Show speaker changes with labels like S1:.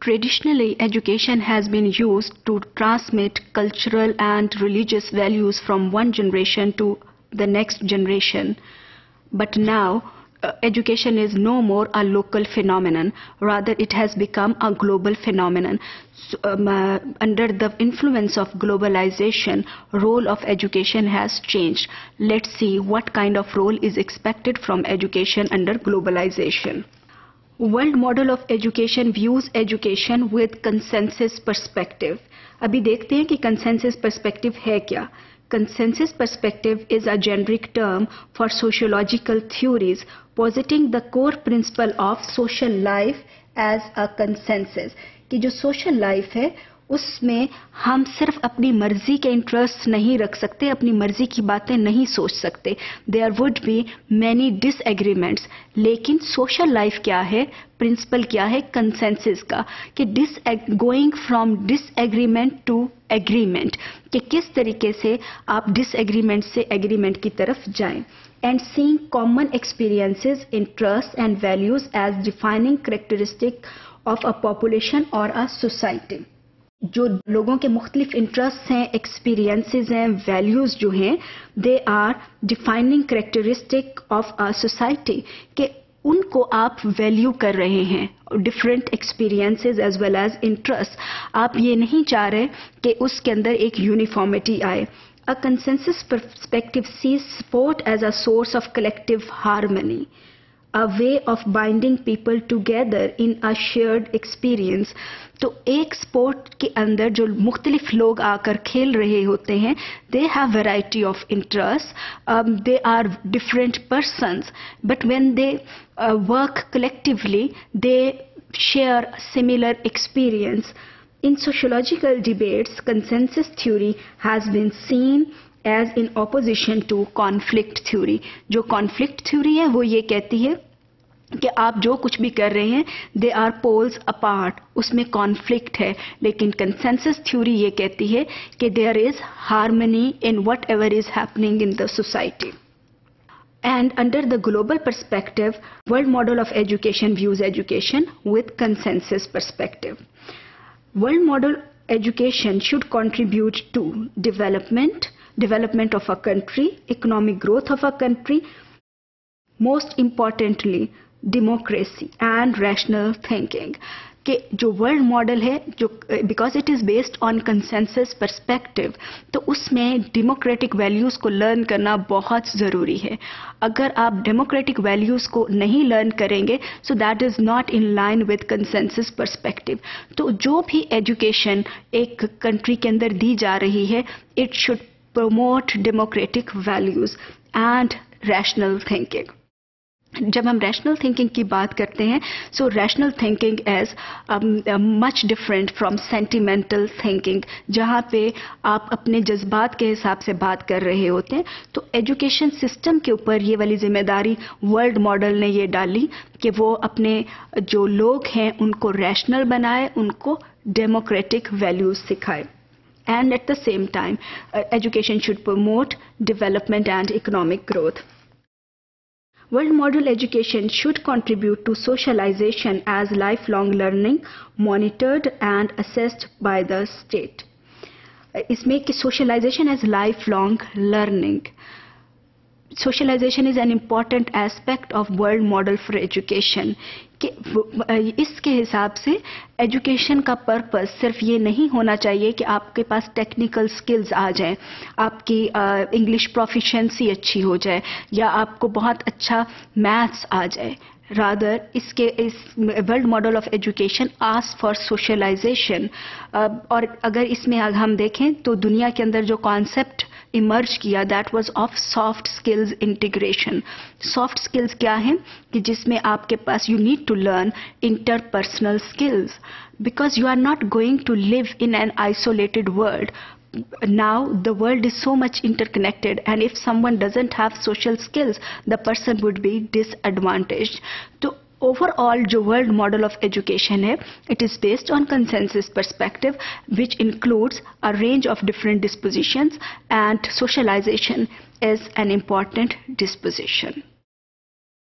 S1: Traditionally, education has been used to transmit cultural and religious values from one generation to the next generation. But now, education is no more a local phenomenon. Rather, it has become a global phenomenon. So, under the influence of globalization, role of education has changed. Let's see what kind of role is expected from education under globalization. World model of education views education with consensus perspective. अभी देखते हैं कि consensus perspective है क्या. Consensus perspective is a generic term for sociological theories positing the core principle of social life as a consensus. कि जो social life है उसमें हम सिर्फ अपनी मर्जी के इंटरेस्ट नहीं रख सकते, अपनी मर्जी की बातें नहीं सोच सकते. There would be many disagreements. लेकिन सोशल लाइफ क्या है, प्रिंसिपल क्या है कंसेंसस का, कि going from disagreement to agreement, कि किस तरीके से आप डिसएग्रीमेंट से एग्रीमेंट की तरफ जाएं. And seeing common experiences, interest and values as defining characteristic of a population और अ सोसाइटी. जो लोगों के मुख्तलिफ इंटरेस्ट हैं, एक्सपीरियंसेस हैं, वैल्यूज जो हैं, they are defining characteristic of a society, कि उनको आप वैल्यू कर रहे हैं. Different experiences as well as interest. आप ये नहीं चाह रहे कि उसके अंदर एक यूनिफॉर्मिटी आए. A consensus perspective sees sport as a source of collective harmony, a way of binding people together in a shared experience. तो एक स्पोर्ट के अंदर जो मुख्तलिफ लोग आकर खेल रहे होते हैं, they have variety of interests, they are different persons, but when they work collectively, they share similar experience. In sociological debates, consensus theory has been seen as in opposition to conflict theory. जो conflict theory है वो ये कहती है कि आप जो कुछ भी कर रहे हैं, दे आर पोल्स अपार्ट, उसमें कॉन्फ्लिक्ट है. लेकिन कंसेंसस थ्योरी ये कहती है कि there is harmony in whatever is happening in the society. And under the global perspective, world model of education views education with consensus perspective. World model education should contribute to development of a country, economic growth of a country, most importantly democracy and rational thinking. कि जो world model है, जो because it is based on consensus perspective, तो उसमें democratic values को learn करना बहुत ज़रूरी है. अगर आप डेमोक्रेटिक वैल्यूज़ को नहीं लर्न करेंगे, so that is not in line with consensus perspective. तो जो भी एजुकेशन एक कंट्री के अंदर दी जा रही है, it should promote democratic values and rational thinking. जब हम रैशनल थिंकिंग की बात करते हैं, सो rational thinking is much different from sentimental thinking, जहाँ पे आप अपने जज्बात के हिसाब से बात कर रहे होते हैं. तो एजुकेशन सिस्टम के ऊपर ये वाली जिम्मेदारी वर्ल्ड मॉडल ने ये डाली कि वो अपने जो लोग हैं उनको रैशनल बनाए, उनको डेमोक्रेटिक वैल्यूज सिखाए. And at the same time, education should promote development and economic growth. World model education should contribute to socialization as lifelong learning, monitored and assessed by the state. इसमें कि socialization as lifelong learning. Socialization is an important aspect of world model for education. कि इसके हिसाब से education का purpose सिर्फ ये नहीं होना चाहिए कि आपके पास टेक्निकल स्किल्स आ जाएं, आपकी इंग्लिश प्रोफिशिएंसी अच्छी हो जाए, या आपको बहुत अच्छा मैथ्स आ जाए. रादर इस world model of education ask for socialization. और अगर इसमें हम देखें तो दुनिया के अंदर जो कॉन्सेप्ट इमर्ज किया, that was of soft skills integration. Soft skills क्या हैं कि जिसमें आपके पास you need to learn interpersonal skills, because you are not going to live in an isolated world. Now the world is so much interconnected, and if someone doesn't have social skills, the person would be disadvantaged. So overall जो world model of education है, it is based on consensus perspective, which includes a range of different dispositions, and socialization is an important disposition.